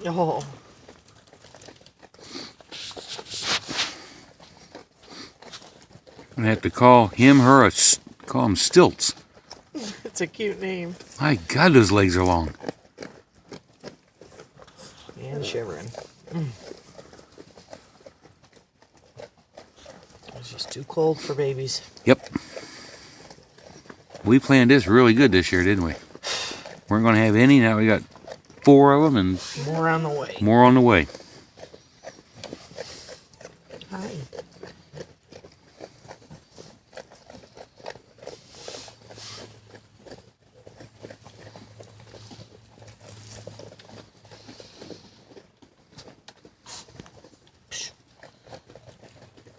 Oh. I'm gonna have to call him, her, call him Stiltz. It's a cute name. My God, those legs are long. And shivering. It's just too cold for babies. Yep. We planned this really good this year, didn't we? Weren't going to have any. Now we got 4 of them and more on the way. More on the way. Hi.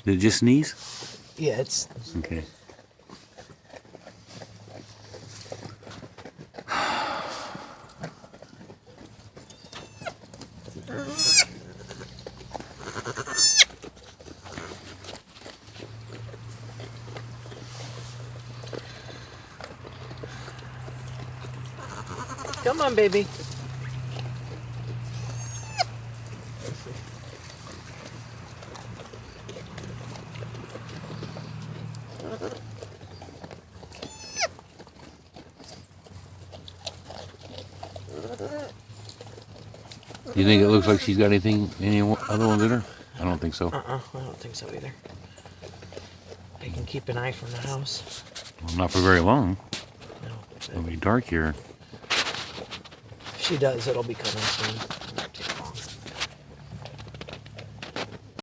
Did it just sneeze? Yeah, it's okay. Come on, baby. You think it looks like she's got anything, any other ones in her? I don't think so. I don't think so either. I can keep an eye from the house. Well, not for very long. No. It'll be dark here. If she does, it'll be coming soon.